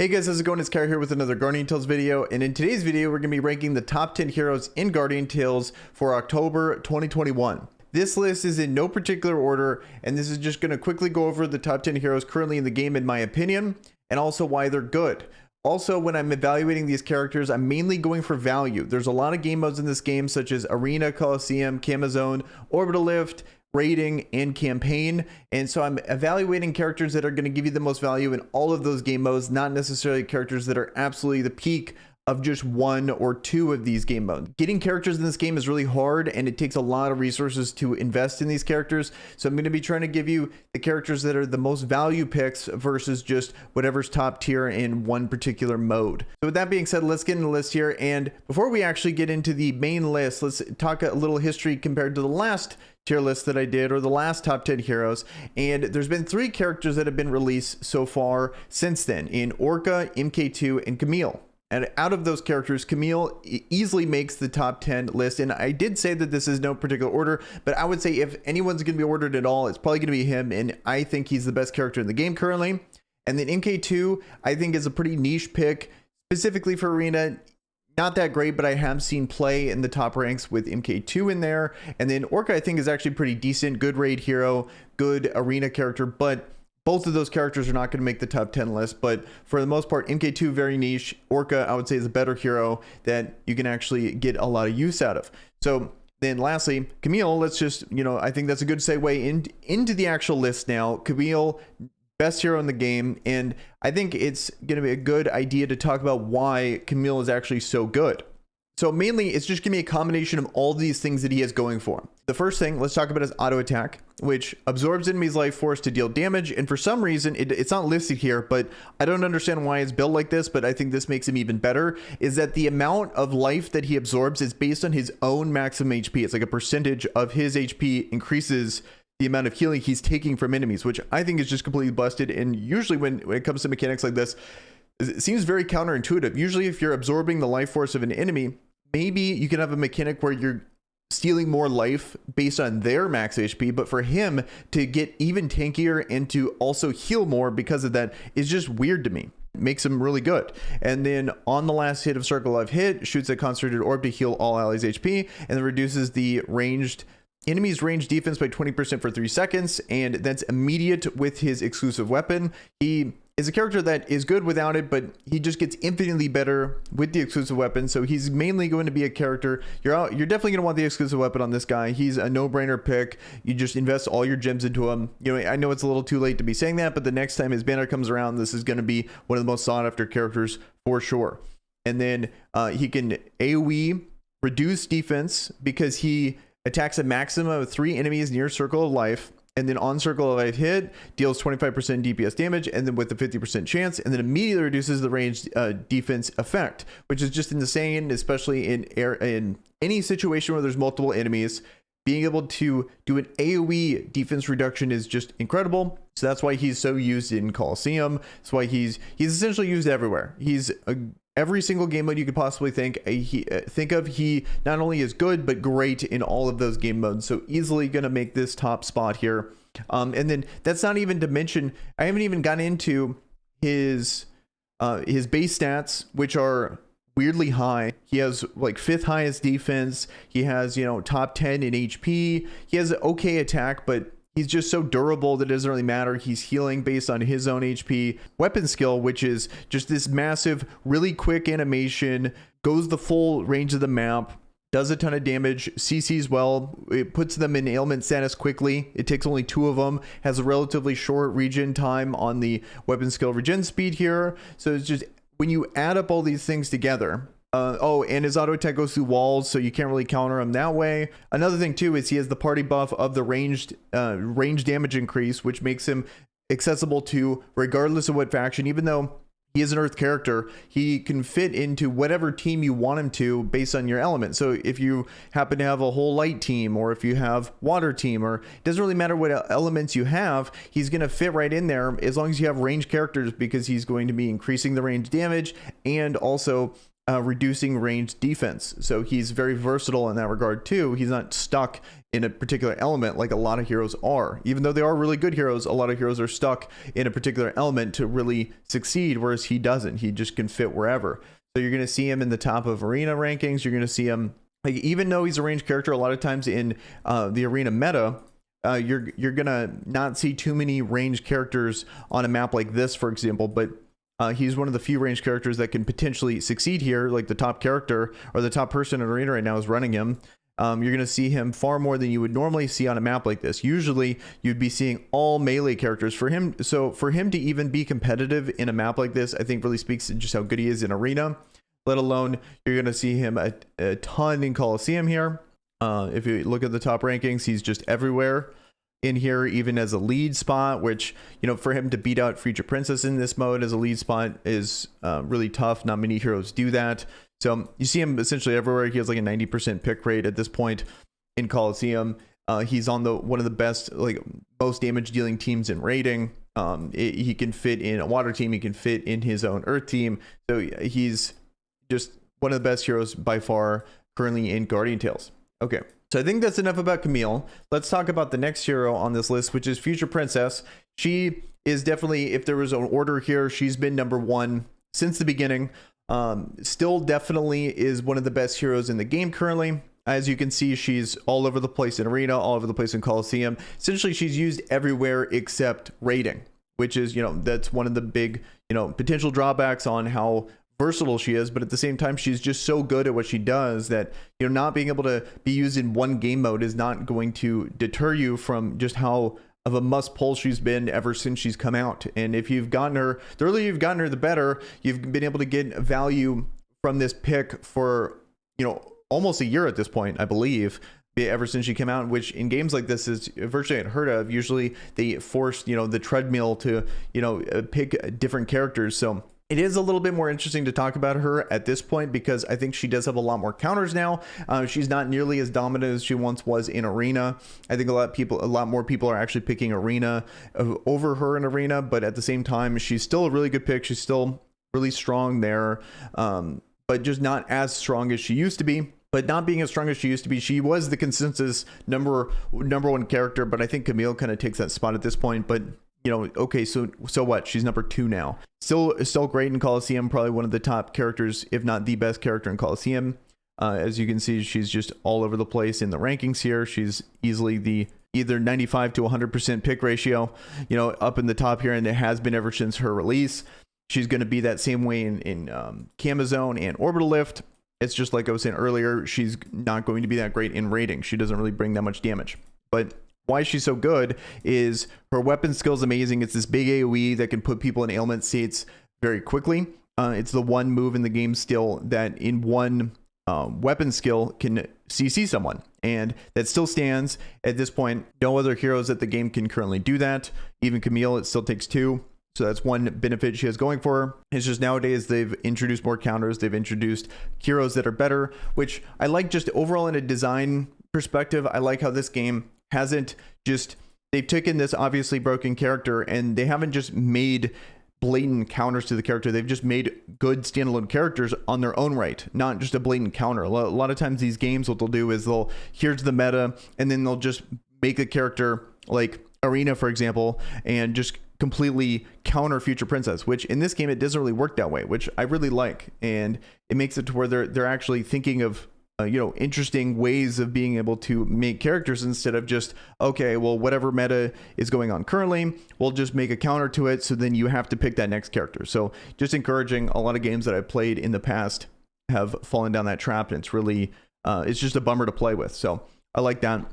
Hey guys, how's it going? It's Kara here with another Guardian Tales video, and in today's video we're going to be ranking the top 10 heroes in Guardian Tales for October 2021. This list is in no particular order, and this is just going to quickly go over the top 10 heroes currently in the game in my opinion, and also why they're good. Also, when I'm evaluating these characters, I'm mainly going for value. There's a lot of game modes in this game such as Erina, Coliseum, Camazone, Orbital Lift, rating, and campaign, and so I'm evaluating characters that are going to give you the most value in all of those game modes, not necessarily characters that are absolutely the peak of just one or two of these game modes. Getting characters in this game is really hard, and it takes a lot of resources to invest in these characters, so I'm going to be trying to give you the characters that are the most value picks versus just whatever's top tier in one particular mode. So with that being said, let's get into the list here, and before we actually get into the main list, let's talk a little history compared to the last tier list that I did, or the last top 10 heroes. And there's been 3 characters that have been released so far since then, in Orca, MK2, and Kamael. And out of those characters, Kamael easily makes the top 10 list. And I did say that this is no particular order, but I would say if anyone's going to be ordered at all, it's probably going to be him. And I think he's the best character in the game currently. And then MK2, I think, is a pretty niche pick, specifically for Erina. Not that great, but I have seen play in the top ranks with MK2 in there. And then Orca, I think, is actually pretty decent, good raid hero, good arena character, but both of those characters are not going to make the top 10 list. But for the most part, MK2 very niche. Orca, I would say, is a better hero that you can actually get a lot of use out of. So then lastly, Kamael, let's just, I think that's a good segue into the actual list now. Kamael, best hero in the game, and I think it's going to be a good idea to talk about why Kamael is actually so good. So mainly, it's just going to be a combination of all these things that he has going for him. The first thing, let's talk about his auto attack, which absorbs enemies' life force to deal damage, and for some reason, it's not listed here, but I don't understand why it's built like this, but I think this makes him even better, is that the amount of life that he absorbs is based on his own maximum HP. It's like a percentage of his HP increases the amount of healing he's taking from enemies, which I think is just completely busted. And usually when it comes to mechanics like this, it seems very counterintuitive. Usually if you're absorbing the life force of an enemy, maybe you can have a mechanic where you're stealing more life based on their max HP, but for him to get even tankier and to also heal more because of that is just weird to me. It makes him really good. And then on the last hit of Circle Life hit, shoots a concentrated orb to heal all allies HP, and then reduces the enemy's range defense by 20% for 3 seconds, and that's immediate with his exclusive weapon. He is a character that is good without it, but he just gets infinitely better with the exclusive weapon. So he's mainly going to be a character you're definitely going to want the exclusive weapon on this guy. He's a no-brainer pick. You just invest all your gems into him. I know it's a little too late to be saying that, but the next time his banner comes around, this is going to be one of the most sought-after characters for sure. And then he can AoE reduce defense because he attacks a maximum of 3 enemies near Circle of Life, and then on Circle of Life hit, deals 25% DPS damage, and then with a 50% chance, and then immediately reduces the ranged defense effect, which is just insane, especially in any situation where there's multiple enemies. Being able to do an AoE defense reduction is just incredible. So that's why he's so used in Coliseum. That's why he's essentially used everywhere. He's every single game mode you could possibly think of. He not only is good, but great in all of those game modes. So easily going to make this top spot here. And then that's not even to mention, I haven't even gotten into his base stats, which are weirdly high. He has like 5th highest defense. He has, top 10 in HP. He has an okay attack, but he's just so durable that it doesn't really matter. He's healing based on his own HP. Weapon skill, which is just this massive, really quick animation, goes the full range of the map, does a ton of damage, CCs well, it puts them in ailment status quickly. It takes only 2 of them, has a relatively short regen time on the weapon skill regen speed here. So it's just, when you add up all these things together, and his auto attack goes through walls, so you can't really counter him that way. Another thing too is he has the party buff of the range damage increase, which makes him accessible to regardless of what faction. Even though he is an earth character, he can fit into whatever team you want him to based on your element. So if you happen to have a whole light team, or if you have water team, or it doesn't really matter what elements you have, he's going to fit right in there as long as you have ranged characters, because he's going to be increasing the range damage and also reducing range defense. So he's very versatile in that regard too. He's not stuck in a particular element like a lot of heroes are. Even though they are really good heroes, a lot of heroes are stuck in a particular element to really succeed, whereas he doesn't. He just can fit wherever. So you're going to see him in the top of Erina rankings. You're going to see him, like, even though he's a ranged character, a lot of times in the Erina meta, you're gonna not see too many ranged characters on a map like this, for example, but he's one of the few ranged characters that can potentially succeed here. Like the top character or the top person in Erina right now is running him. You're gonna see him far more than you would normally see on a map like this. Usually you'd be seeing all melee characters for him. So for him to even be competitive in a map like this, I think really speaks to just how good he is in Erina. Let alone you're gonna see him a ton in Coliseum here. If you look at the top rankings, he's just everywhere in here, even as a lead spot, which, you know, for him to beat out Future Princess in this mode as a lead spot is really tough. Not many heroes do that. So you see him essentially everywhere. He has like a 90% pick rate at this point in Coliseum. He's on one of the best, like, most damage dealing teams in rating. He can fit in a water team. He can fit in his own earth team. So he's just one of the best heroes by far currently in Guardian Tales. Okay, so I think that's enough about Kamael. Let's talk about the next hero on this list, which is Future Princess. She is definitely, if there was an order here, she's been number one since the beginning. Still definitely is one of the best heroes in the game currently. As you can see, she's all over the place in Erina, all over the place in Coliseum. Essentially, she's used everywhere except raiding, which is, you know, that's one of the big, you know, potential drawbacks on how versatile she is. But at the same time, she's just so good at what she does that, you know, not being able to be used in one game mode is not going to deter you from just how of a must pull she's been ever since she's come out. And if you've gotten her, the earlier you've gotten her, the better. You've been able to get value from this pick for, you know, almost a year at this point, I believe, ever since she came out, which in games like this is virtually unheard of. Usually they force, you know, the treadmill to, you know, pick different characters. So it is a little bit more interesting to talk about her at this point because I think she does have a lot more counters now. She's not nearly as dominant as she once was in Erina. I think a lot more people are actually picking Erina over her in Erina, but at the same time, she's still a really good pick. She's still really strong there, but just not as strong as she used to be. But not being as strong as she used to be, she was the consensus number one character. But I think Kamael kind of takes that spot at this point. But, you know, okay, so what? She's number 2 now. Still great in Coliseum. Probably one of the top characters, if not the best character in Coliseum. As you can see, she's just all over the place in the rankings here. She's easily the either 95 to 100% pick ratio, you know, up in the top here, and it has been ever since her release. She's going to be that same way in Camazone and Orbital Lift. It's just like I was saying earlier, she's not going to be that great in raiding. She doesn't really bring that much damage. But why she's so good is her weapon skill is amazing. It's this big AoE that can put people in ailment states very quickly. It's the one move in the game still that in one weapon skill can CC someone. And that still stands at this point. No other heroes at the game can currently do that. Even Kamael, it still takes 2. So that's one benefit she has going for her. It's just nowadays they've introduced more counters. They've introduced heroes that are better, which I like just overall in a design perspective. I like how this game hasn't just, they've taken this obviously broken character and they haven't just made blatant counters to the character. They've just made good standalone characters on their own right, not just a blatant counter. A lot of times these games, what they'll do is here's the meta, and then they'll just make a character like Erina, for example, and just completely counter Future Princess, which in this game it doesn't really work that way, which I really like. And it makes it to where they're actually thinking of you know, interesting ways of being able to make characters instead of just, okay, well, whatever meta is going on currently, we'll just make a counter to it, so then you have to pick that next character. So just encouraging. A lot of games that I've played in the past have fallen down that trap, and it's really it's just a bummer to play with. So I like that.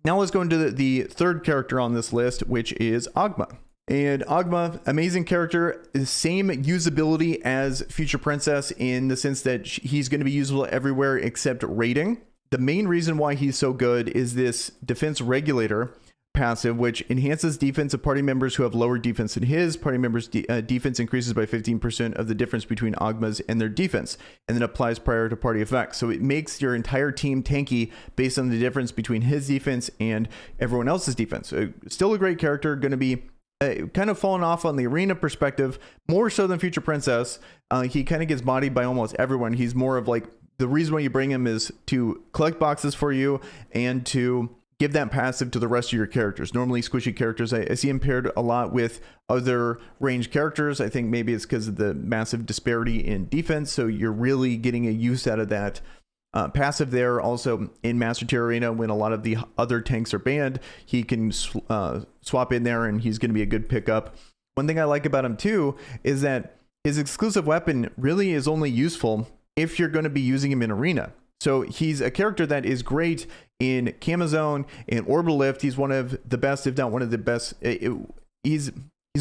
Now let's go into the third character on this list, which is Oghma. And Oghma, amazing character, same usability as Future Princess in the sense that he's going to be usable everywhere except raiding. The main reason why he's so good is this defense regulator passive, which enhances defense of party members who have lower defense than his. Party members' defense increases by 15% of the difference between Oghma's and their defense, and then applies prior to party effects. So it makes your entire team tanky based on the difference between his defense and everyone else's defense. So still a great character, going to be kind of fallen off on the Erina perspective, more so than Future Princess. He kind of gets bodied by almost everyone. He's more of like, the reason why you bring him is to collect boxes for you and to give that passive to the rest of your characters. Normally squishy characters, I see him paired a lot with other ranged characters. I think maybe it's because of the massive disparity in defense, so you're really getting a use out of that passive there. Also in Master Tier Arena, when a lot of the other tanks are banned, he can swap in there and he's going to be a good pickup. One thing I like about him too is that his exclusive weapon really is only useful if you're going to be using him in Arena. So he's a character that is great in Camo Zone, in Orbital Lift. He's one of the best, if not one of the best. He's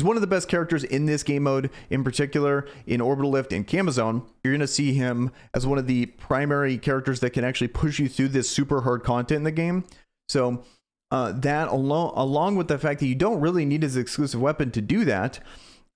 one of the best characters in this game mode, in particular in Orbital Lift and Camo Zone. You're going to see him as one of the primary characters that can actually push you through this super hard content in the game. So that along with the fact that you don't really need his exclusive weapon to do that,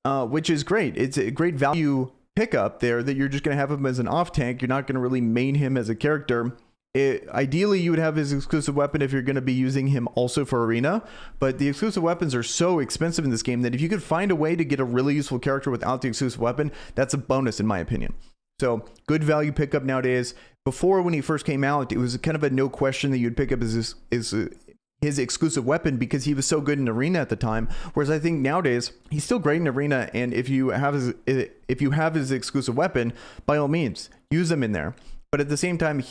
which is great. It's a great value pickup there, that you're just going to have him as an off tank. You're not going to really main him as a character. Ideally, you would have his exclusive weapon if you're going to be using him also for Arena, but the exclusive weapons are so expensive in this game that if you could find a way to get a really useful character without the exclusive weapon, that's a bonus in my opinion. So good value pickup nowadays. Before, when he first came out, it was kind of a no question that you'd pick up his exclusive weapon because he was so good in Arena at the time. Whereas I think nowadays he's still great in Arena, and if you have his exclusive weapon, by all means use him in there. But at the same time,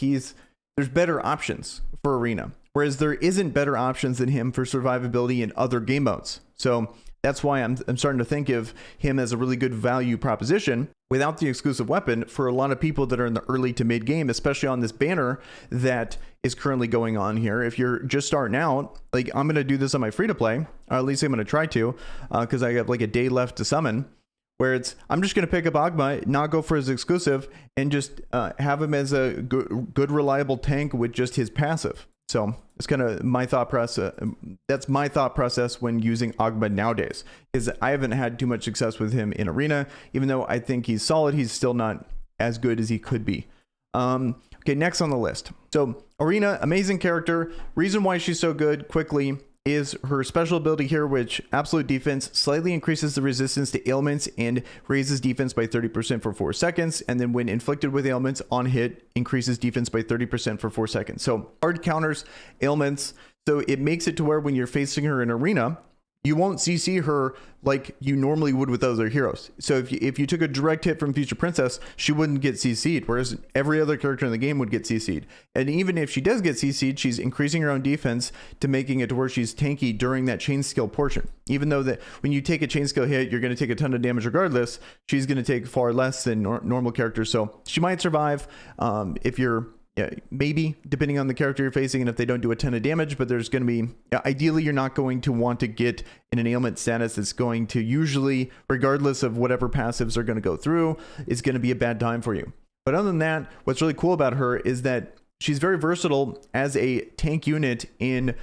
there's better options for Arena, whereas there isn't better options than him for survivability in other game modes. So that's why I'm starting to think of him as a really good value proposition without the exclusive weapon for a lot of people that are in the early to mid game, especially on this banner that is currently going on here. If you're just starting out, like I'm going to do this on my free to play, or at least I'm going to try to, because I have like a day left to summon, where I'm just going to pick up Oghma, not go for his exclusive, and just have him as a good reliable tank with just his passive. So it's kind of my thought process. That's my thought process when using Oghma nowadays, is I haven't had too much success with him in Arena. Even though I think he's solid, he's still not as good as he could be. Okay, next on the list. So Erina, amazing character. Reason why she's so good quickly is her special ability here, which absolute defense slightly increases the resistance to ailments and raises defense by 30% for 4 seconds. And then when inflicted with ailments on hit, increases defense by 30% for 4 seconds. So hard counters ailments. So it makes it to where when you're facing her in Arena, you won't CC her like you normally would with other heroes. So if you took a direct hit from Future Princess, she wouldn't get CC'd, whereas every other character in the game would get CC'd. And even if she does get CC'd, she's increasing her own defense to making it to where she's tanky during that chain skill portion. Even though that when you take a chain skill hit, you're going to take a ton of damage regardless, she's going to take far less than normal characters. So she might survive if you're, yeah, maybe depending on the character you're facing and if they don't do a ton of damage, but there's going to be, ideally you're not going to want to get in an ailment status that's going to usually, regardless of whatever passives are going to go through, is going to be a bad time for you. But other than that, what's really cool about her is that she's very versatile as a tank unit. In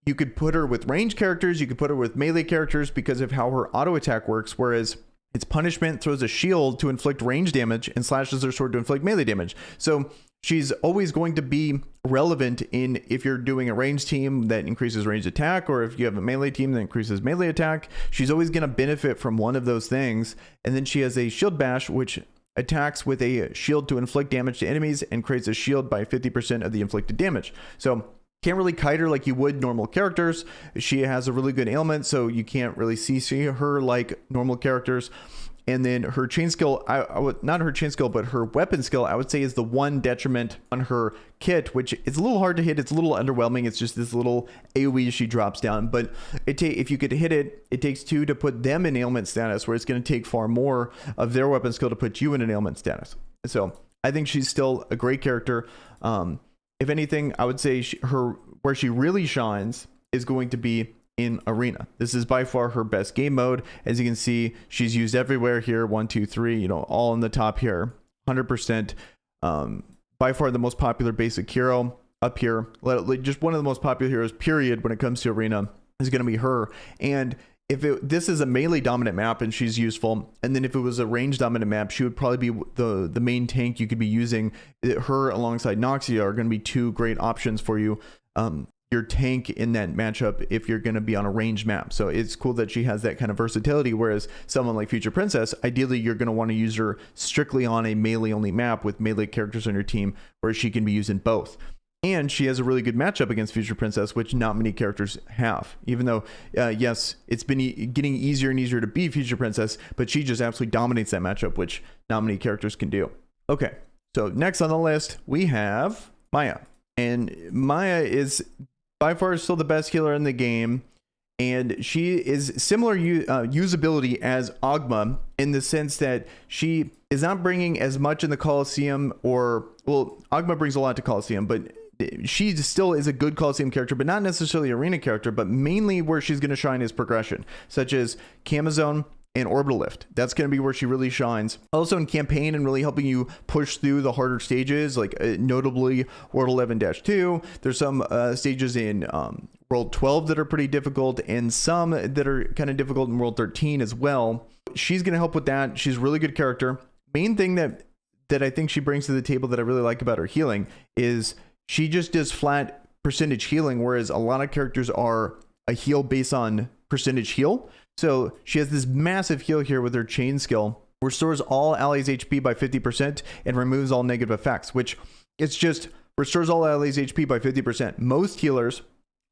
you could put her with ranged characters, you could put her with melee characters because of how her auto attack works, whereas its punishment throws a shield to inflict range damage and slashes her sword to inflict melee damage. So she's always going to be relevant in if you're doing a range team that increases range attack, or if you have a melee team that increases melee attack. She's always going to benefit from one of those things. And then she has a shield bash, which attacks with a shield to inflict damage to enemies and creates a shield by 50% of the inflicted damage. So can't really kite her like you would normal characters. She has a really good ailment, so you can't really CC her like normal characters. And then her chain skill, not her chain skill, but her weapon skill, I would say is the one detriment on her kit, which is a little hard to hit. It's a little underwhelming. It's just this little AoE she drops down. But if you could hit it, it takes 2 to put them in ailment status, where it's going to take far more of their weapon skill to put you in an ailment status. So I think she's still a great character. If anything, I would say where she really shines is going to be in Arena. This is by far her best game mode. As you can see, she's used everywhere here. 1, 2, 3, all in the top here. 100%. By far the most popular basic hero up here. Just one of the most popular heroes, period, when it comes to Arena, is going to be her. And if this is a melee dominant map and she's useful, and then if it was a range dominant map, she would probably be the main tank you could be using. Her alongside Noxia are going to be 2 great options for you. your tank in that matchup if you're going to be on a ranged map. So it's cool that she has that kind of versatility, whereas someone like Future Princess, ideally you're going to want to use her strictly on a melee only map with melee characters on your team where she can be used in both. And she has a really good matchup against Future Princess, which not many characters have. Even though, yes, it's been getting easier and easier to beat Future Princess, but she just absolutely dominates that matchup, which not many characters can do. Okay, so next on the list, we have Miya. And Miya is by far still the best healer in the game. And she is similar usability as Oghma in the sense that she is not bringing as much in the Coliseum, or, well, Oghma brings a lot to Coliseum, but she still is a good Coliseum character, but not necessarily arena character. But mainly where she's going to shine is progression, such as Camazone and Orbital Lift. That's going to be where she really shines. Also in campaign and really helping you push through the harder stages, like notably World 11-2. There's some stages in World 12 that are pretty difficult, and some that are kind of difficult in World 13 as well. She's going to help with that. She's a really good character. Main thing that I think she brings to the table that I really like about her healing is she just does flat percentage healing, whereas a lot of characters are a heal based on percentage heal. So she has this massive heal here with her chain skill, restores all allies HP by 50% and removes all negative effects, which it's just restores all allies HP by 50%. Most healers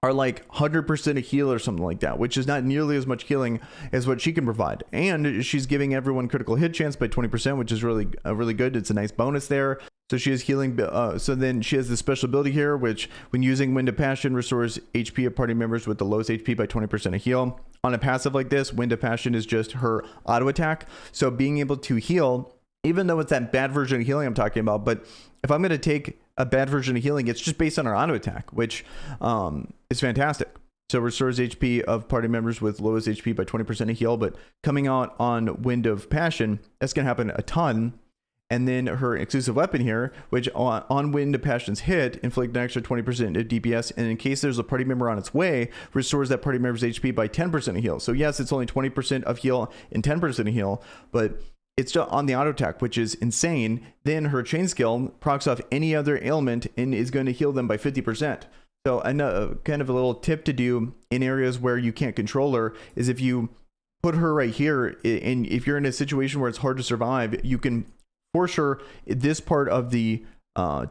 are like 100% a heal or something like that, which is not nearly as much healing as what she can provide. And she's giving everyone critical hit chance by 20%, which is really good. It's a nice bonus there. So she is healing. So then she has the special ability here, which when using Wind of Passion restores HP of party members with the lowest HP by 20% a heal. On a passive like this, Wind of Passion is just her auto attack. So being able to heal, even though it's that bad version of healing I'm talking about, but if I'm going to take a bad version of healing, it's just based on our auto attack, which is fantastic. So restores HP of party members with lowest HP by 20% a heal, but coming out on Wind of Passion, that's going to happen a ton. And then her exclusive weapon here, which on Wind of Passion's hit, inflict an extra 20% of DPS, and in case there's a party member on its way, restores that party member's HP by 10% a heal. So yes, it's only 20% of heal and 10% a heal, but it's just on the auto attack, which is insane. Then her chain skill procs off any other ailment and is going to heal them by 50%. So kind of a little tip to do in areas where you can't control her is if you put her right here, and if you're in a situation where it's hard to survive, you can force her this part of the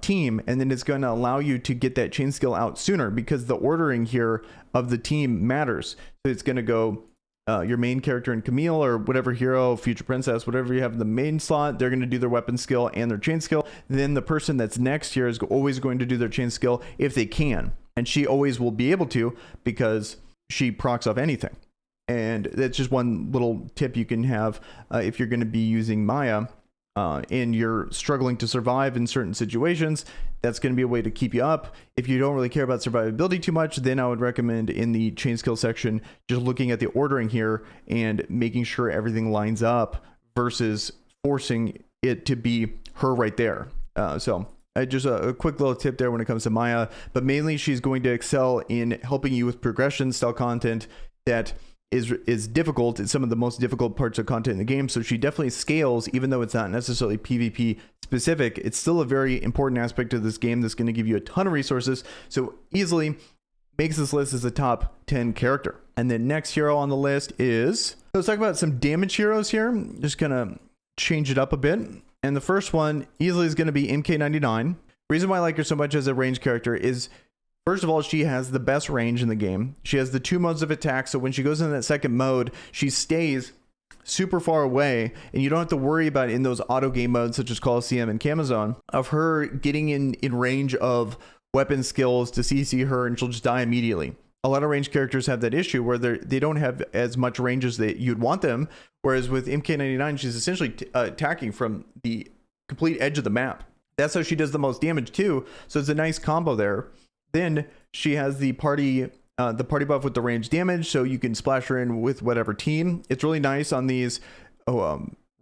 team, and then it's going to allow you to get that chain skill out sooner because the ordering here of the team matters. So it's going to go your main character in Kamael or whatever hero, Future Princess, whatever you have in the main slot, they're going to do their weapon skill and their chain skill. Then the person that's next here is always going to do their chain skill if they can. And she always will be able to because she procs off anything. And that's just one little tip you can have if you're going to be using Miya. And you're struggling to survive in certain situations, that's going to be a way to keep you up. If you don't really care about survivability too much, then I would recommend in the chain skill section, just looking at the ordering here and making sure everything lines up versus forcing it to be her right there. So just a quick little tip there when it comes to Miya, but mainly she's going to excel in helping you with progression style content that is difficult. It's some of the most difficult parts of content in the game. So she definitely scales, even though it's not necessarily PvP specific. It's still a very important aspect of this game that's going to give you a ton of resources. So easily makes this list as a top 10 character. And the next hero on the list is, so let's talk about some damage heroes here. Just gonna change it up a bit. And the first one easily is going to be MK99. Reason why I like her so much as a range character is, first of all, she has the best range in the game. She has the 2 modes of attack, so when she goes in that second mode, she stays super far away, and you don't have to worry about in those auto game modes such as Coliseum and Camazone of her getting in range of weapon skills to CC her, and she'll just die immediately. A lot of range characters have that issue where they don't have as much range as you'd want them, whereas with MK99, she's essentially attacking from the complete edge of the map. That's how she does the most damage too, so it's a nice combo there. Then she has the party buff with the range damage, so you can splash her in with whatever team. It's really nice on these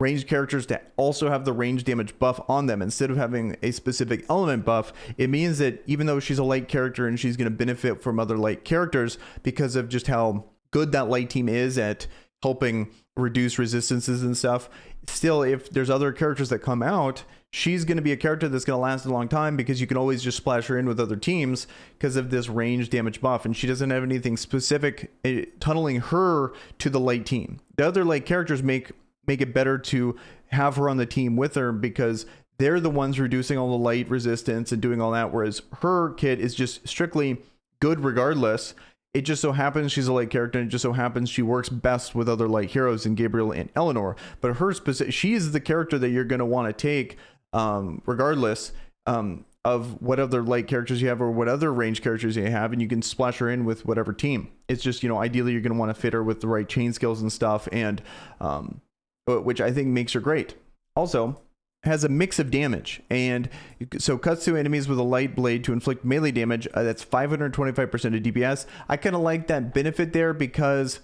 ranged characters to also have the range damage buff on them instead of having a specific element buff. It means that even though she's a light character and she's going to benefit from other light characters because of just how good that light team is at helping reduce resistances and stuff, still, if there's other characters that come out, she's going to be a character that's going to last a long time because you can always just splash her in with other teams because of this range damage buff, and she doesn't have anything specific tunneling her to the light team. The other light characters make it better to have her on the team with her because they're the ones reducing all the light resistance and doing all that, whereas her kit is just strictly good regardless. It just so happens she's a light character, and it just so happens she works best with other light heroes in Gabriel and Eleanor. But her she is the character that you're going to want to take regardless of what other light characters you have or what other range characters you have, and you can splash her in with whatever team. It's just, you know, ideally you're going to want to fit her with the right chain skills and stuff, and which I think makes her great. Also has a mix of damage, and so cuts through enemies with a light blade to inflict melee damage. That's 525% of DPS. I kind of like that benefit there because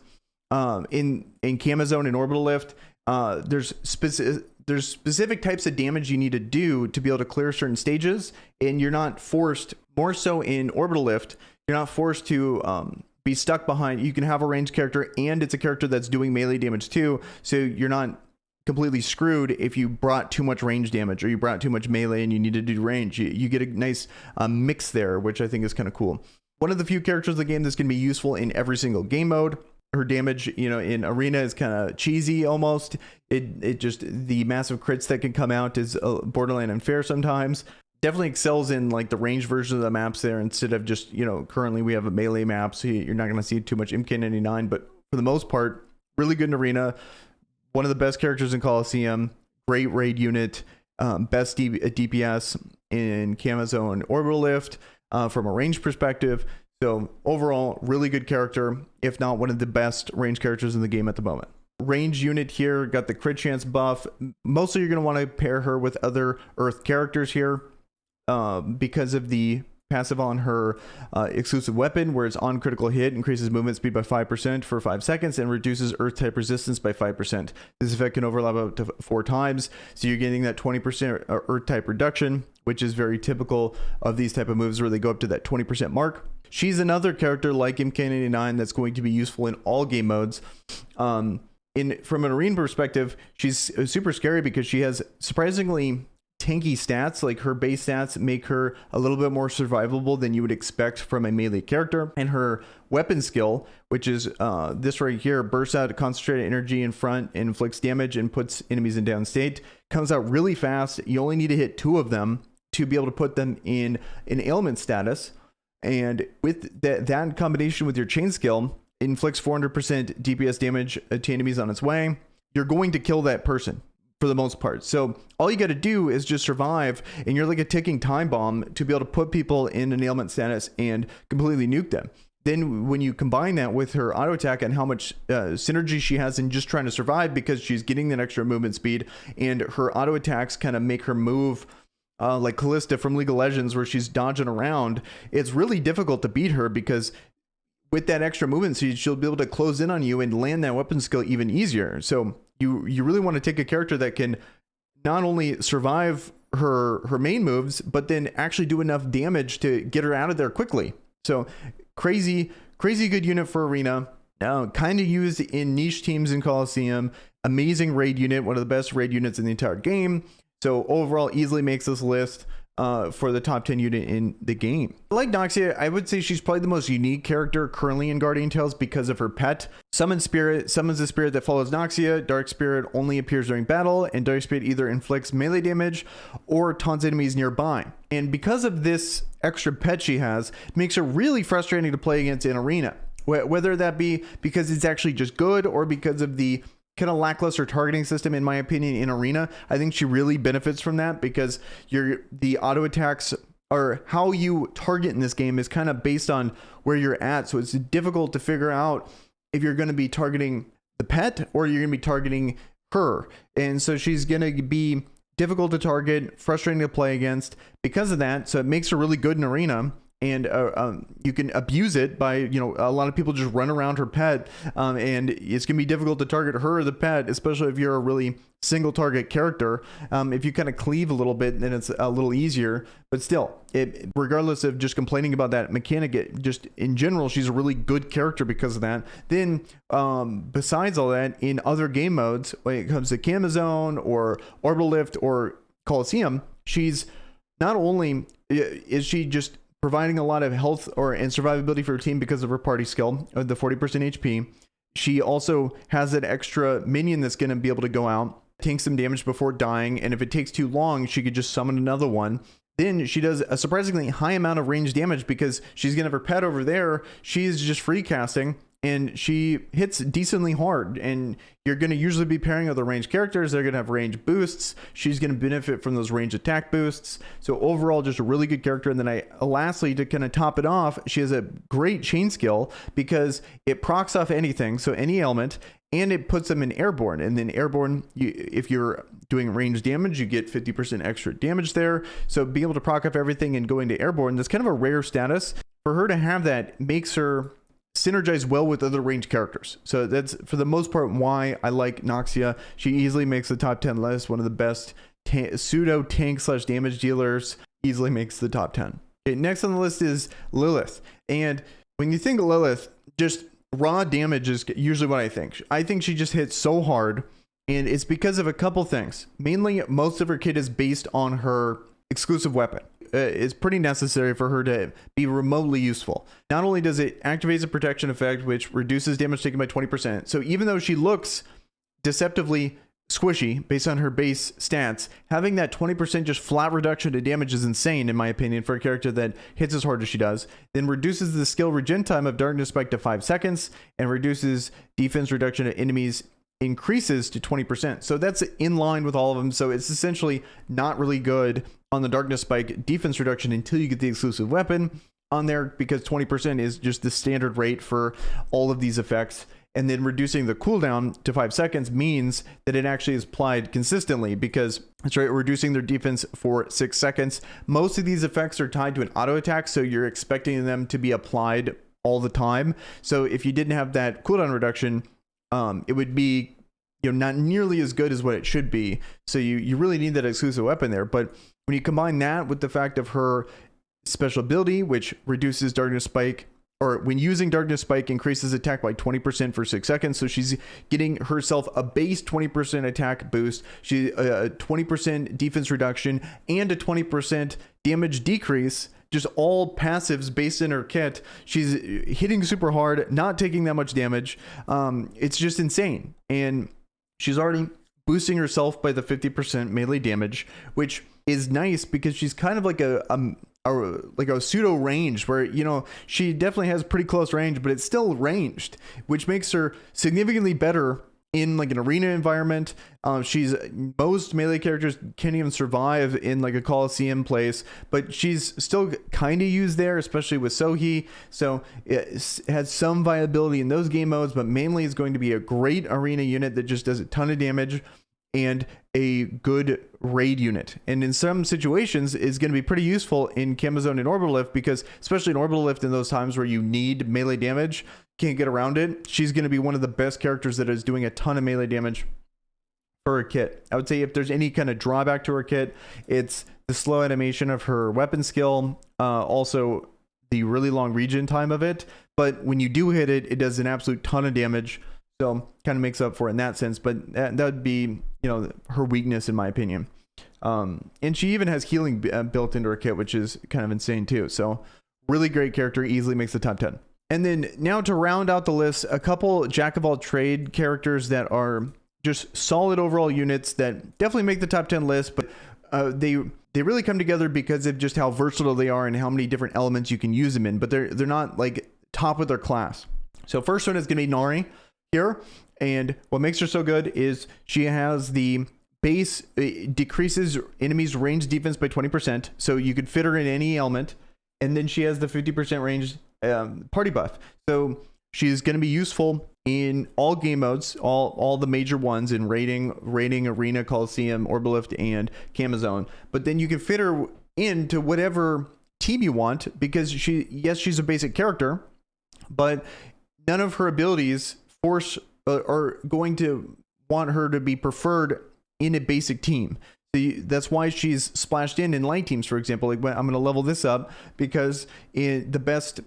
in Kama Zone and Orbital Lift, there's specific types of damage you need to do to be able to clear certain stages, and you're not forced, more so in Orbital Lift, you're not forced to be stuck behind. You can have a ranged character and it's a character that's doing melee damage too, so you're not completely screwed if you brought too much range damage or you brought too much melee and you need to do range. You get a nice mix there, which I think is kind of cool. One of the few characters in the game that's going to be useful in every single game mode. Her damage, you know, in Erina is kind of cheesy almost. It just, the massive crits that can come out is borderline unfair sometimes. Definitely excels in like the range version of the maps there, instead of just, you know, currently we have a melee map, so you're not going to see too much MK99, but for the most part, really good in Erina. One of the best characters in Coliseum, great raid unit, best DPS in Kama Zone Orbital Lift from a range perspective. So overall, really good character, if not one of the best range characters in the game at the moment. Range unit here, got the crit chance buff. Mostly you're going to want to pair her with other Earth characters here because of the passive on her exclusive weapon, where it's on critical hit, increases movement speed by 5% for 5 seconds and reduces earth type resistance by 5%. This effect can overlap up to 4 times, so you're getting that 20% earth type reduction, which is very typical of these type of moves where they go up to that 20% mark. She's another character like MK99 that's going to be useful in all game modes. From an Arena perspective, she's super scary because she has surprisingly tanky stats. Like her base stats make her a little bit more survivable than you would expect from a melee character, and her weapon skill, which is this right here, bursts out concentrated energy in front, inflicts damage and puts enemies in down state, comes out really fast. You only need to hit 2 of them to be able to put them in an ailment status, and with that combination with your chain skill, inflicts 400% DPS damage to enemies on its way. You're going to kill that person for the most part. So all you got to do is just survive, and you're like a ticking time bomb to be able to put people in an ailment status and completely nuke them. Then when you combine that with her auto attack and how much synergy she has in just trying to survive because she's getting that extra movement speed, and her auto attacks kind of make her move like Callista from League of Legends, where she's dodging around, it's really difficult to beat her because with that extra movement speed, she'll be able to close in on you and land that weapon skill even easier. So you really want to take a character that can not only survive her main moves, but then actually do enough damage to get her out of there quickly. So crazy good unit for Arena. Kind of used in niche teams in Coliseum. Amazing raid unit, one of the best raid units in the entire game. So overall, easily makes this list for the top 10 unit in the game. Like Noxia, I would say she's probably the most unique character currently in Guardian Tales because of her pet. Summon Spirit summons a spirit that follows Noxia. Dark Spirit only appears during battle, and Dark Spirit either inflicts melee damage or taunts enemies nearby. And because of this extra pet she has, it makes her really frustrating to play against in Arena. Whether that be because it's actually just good or because of the kind of lackluster targeting system, in my opinion, in Arena. I think she really benefits from that because the auto attacks, or how you target in this game, is kind of based on where you're at. So it's difficult to figure out if you're going to be targeting the pet or you're going to be targeting her. And so she's going to be difficult to target, frustrating to play against because of that. So it makes her really good in Arena. And you can abuse it by, you know, a lot of people just run around her pet, and it's gonna be difficult to target her or the pet, especially if you're a really single target character. If you kind of cleave a little bit, then it's a little easier, but still, regardless of just complaining about that mechanic, just in general, she's a really good character because of that. Then besides all that, in other game modes, when it comes to Kama Zone or Orbital Lift or Coliseum, she's not only is she just providing a lot of health and survivability for her team because of her party skill, the 40% HP. She also has an extra minion that's going to be able to go out, tank some damage before dying, and if it takes too long, she could just summon another one. Then she does a surprisingly high amount of range damage because she's going to have her pet over there. She's just free casting, and she hits decently hard, and you're going to usually be pairing other ranged characters. They're going to have range boosts. She's going to benefit from those range attack boosts. So overall, just a really good character. And then lastly, to kind of top it off, she has a great chain skill because it procs off anything, so any element, and it puts them in airborne. And then airborne, if you're doing range damage, you get 50% extra damage there. So being able to proc off everything and going to airborne, that's kind of a rare status. For her to have that makes her synergize well with other ranged characters. So that's for the most part why I like Noxia. She easily makes the top 10 list. One of the best pseudo tank / damage dealers, easily makes the top 10. Okay, next on the list is Lilith. And when you think of Lilith, just raw damage is usually what I think. I think she just hits so hard, and it's because of a couple things. Mainly, most of her kit is based on her exclusive weapon. It's pretty necessary for her to be remotely useful. Not only does it activate a protection effect, which reduces damage taken by 20%. So even though she looks deceptively squishy based on her base stats, having that 20% just flat reduction to damage is insane, in my opinion, for a character that hits as hard as she does. Then reduces the skill regen time of Darkness Spike to 5 seconds, and reduces defense reduction to enemies increases to 20%. So that's in line with all of them. So it's essentially not really good on the Darkness Spike defense reduction until you get the exclusive weapon on there, because 20% is just the standard rate for all of these effects. And then reducing the cooldown to 5 seconds means that it actually is applied consistently, because that's right, reducing their defense for 6 seconds. Most of these effects are tied to an auto attack, so you're expecting them to be applied all the time. So if you didn't have that cooldown reduction, it would be, you know, not nearly as good as what it should be. So you really need that exclusive weapon there. But when you combine that with the fact of her special ability, which reduces Darkness Spike, or when using Darkness Spike, increases attack by 20% for 6 seconds. So she's getting herself a base 20% attack boost, she a 20% defense reduction, and a 20% damage decrease. Just all passives based in her kit. She's hitting super hard, not taking that much damage. It's just insane. And she's already boosting herself by the 50% melee damage, which is nice because she's kind of like a pseudo range where, you know, she definitely has pretty close range, but it's still ranged, which makes her significantly better in like an arena environment. Most melee characters can't even survive in like a Coliseum place, but she's still kind of used there, especially with Sohi. So it has some viability in those game modes, but mainly is going to be a great arena unit that just does a ton of damage and a good raid unit. And in some situations is going to be pretty useful in Camazone and Orbital Lift, because especially in Orbital Lift, in those times where you need melee damage, can't get around it, she's going to be one of the best characters that is doing a ton of melee damage for her kit. I would say if there's any kind of drawback to her kit, it's the slow animation of her weapon skill, also the really long regen time of it. But when you do hit it, it does an absolute ton of damage. So kind of makes up for it in that sense. But that would be, you know, her weakness in my opinion. And she even has healing built into her kit, which is kind of insane too. So really great character, easily makes the top 10. And then now to round out the list, a couple jack of all trade characters that are just solid overall units that definitely make the top 10 list, but they really come together because of just how versatile they are and how many different elements you can use them in, but they're not like top of their class. So first one is going to be Nari here, and what makes her so good is she has the base, decreases enemies range defense by 20%, so you could fit her in any element, and then she has the 50% range party buff. So she's going to be useful in all game modes, all the major ones in raiding, arena, Coliseum, Orbital Lift, and Camazone. But then you can fit her into whatever team you want, because she's a basic character, but none of her abilities are going to want her to be preferred in a basic team. That's why she's splashed in light teams, for example. Like, I'm going to level this up because the best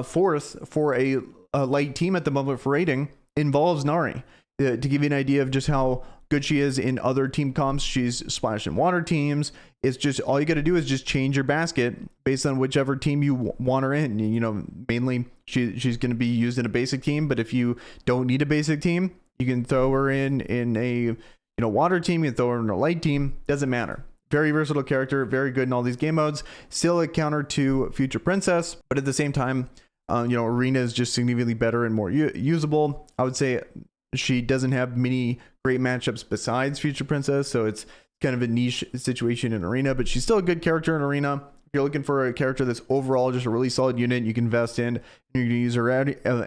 fourth for a light team at the moment for raiding involves Nari. to give you an idea of just how good she is in other team comps, she's splashed in water teams. It's just all you got to do is just change your basket based on whichever team you want her in. You know, mainly she's going to be used in a basic team, but if you don't need a basic team, you can throw her in a water team, you can throw her in a light team, doesn't matter. Very versatile character, very good in all these game modes. Still a counter to Future Princess, but at the same time, Erina is just significantly better and more usable. I would say she doesn't have many great matchups besides Future Princess, so it's kind of a niche situation in Erina, but she's still a good character in Erina. If you're looking for a character that's overall just a really solid unit you can invest in, and you're going to use her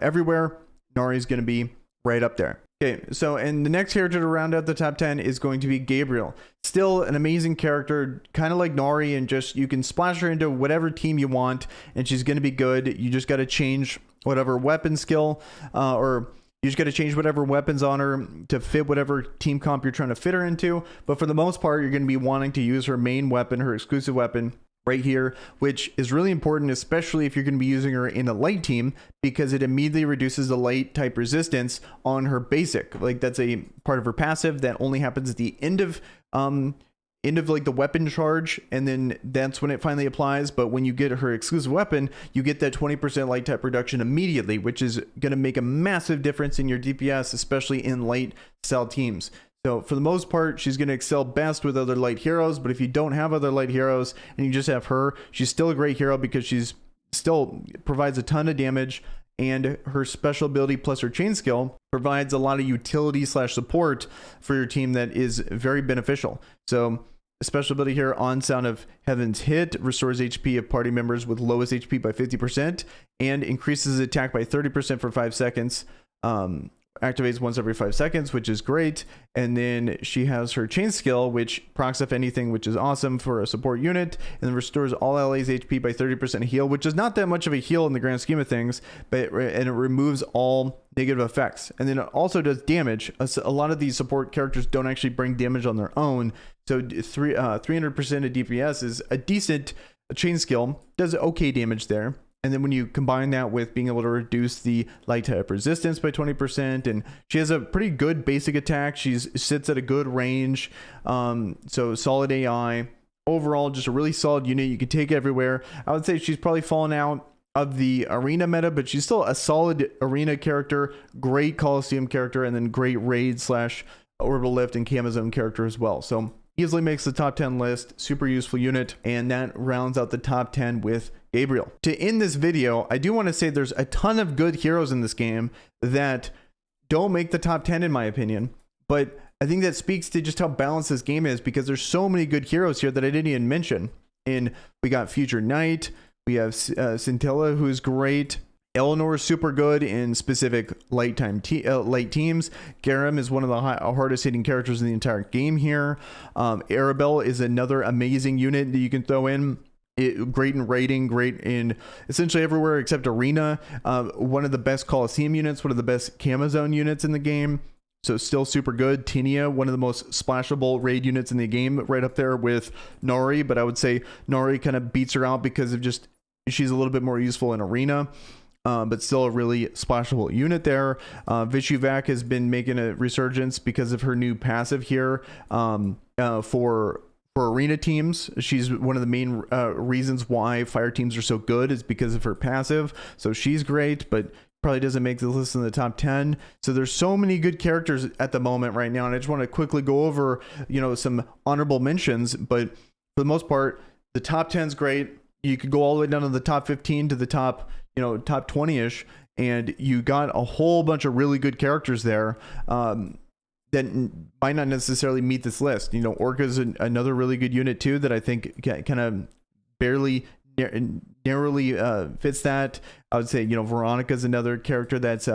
everywhere, Nari's going to be right up there. Okay, so and the next character to round out the top 10 is going to be Gabriel. Still an amazing character, kind of like Nari, and just you can splash her into whatever team you want, and she's going to be good. You just got to change whatever weapon skill, or you just got to change whatever weapons on her to fit whatever team comp you're trying to fit her into. But for the most part, you're going to be wanting to use her main weapon, her exclusive weapon, right here, which is really important, especially if you're going to be using her in a light team, because it immediately reduces the light type resistance on her basic. Like that's a part of her passive that only happens at the end of like the weapon charge, and then that's when it finally applies. But when you get her exclusive weapon, you get that 20% light type reduction immediately, which is going to make a massive difference in your DPS, especially in light style teams. So for the most part, she's going to excel best with other light heroes, but if you don't have other light heroes and you just have her, she's still a great hero because she's still provides a ton of damage, and her special ability plus her chain skill provides a lot of utility / support for your team that is very beneficial. So a special ability here on Sound of Heaven's Hit restores HP of party members with lowest HP by 50% and increases attack by 30% for 5 seconds. Activates once every 5 seconds, which is great. And then she has her chain skill, which procs up anything, which is awesome for a support unit, and then restores all allies HP by 30% heal, which is not that much of a heal in the grand scheme of things, but and it removes all negative effects. And then it also does damage. A lot of these support characters don't actually bring damage on their own, so 300% of DPS is a decent chain skill, does okay damage there. And then when you combine that with being able to reduce the light type resistance by 20%, and she has a pretty good basic attack. She sits at a good range. So solid AI. Overall, just a really solid unit you can take everywhere. I would say she's probably fallen out of the arena meta, but she's still a solid arena character, great Coliseum character, and then great raid / orbital lift and Amazon character as well. So easily makes the top 10 list, super useful unit, and that rounds out the top 10 with Gabriel. To end this video, I do want to say there's a ton of good heroes in this game that don't make the top 10 in my opinion, but I think that speaks to just how balanced this game is, because there's so many good heroes here that I didn't even mention. And we got Future Knight, we have Scintilla, who's great. Eleanor is super good in specific light teams. Garam is one of the hardest hitting characters in the entire game here. Arabelle is another amazing unit that you can throw in. Great in raiding, great in essentially everywhere except Erina. One of the best Coliseum units, one of the best Camo Zone units in the game. So still super good. Tinia, one of the most splashable raid units in the game, right up there with Nari. But I would say Nari kind of beats her out because of just she's a little bit more useful in Erina. But still a really splashable unit there. Vishuvac has been making a resurgence because of her new passive here for arena teams. She's one of the main reasons why fire teams are so good is because of her passive. So she's great, but probably doesn't make the list in the top 10. So there's so many good characters at the moment right now, and I just want to quickly go over some honorable mentions. But for the most part, the top 10 is great. You could go all the way down to the top 15 to the top top 20-ish, and you got a whole bunch of really good characters there that might not necessarily meet this list. Orca's another really good unit too that I think kind of barely narrowly fits that. I would say Veronica's another character that's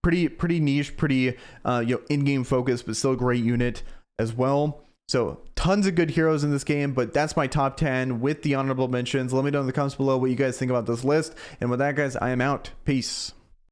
pretty niche, pretty in-game focused, but still a great unit as well. So tons of good heroes in this game, but that's my top 10 with the honorable mentions. Let me know in the comments below what you guys think about this list. And with that, guys, I am out. Peace.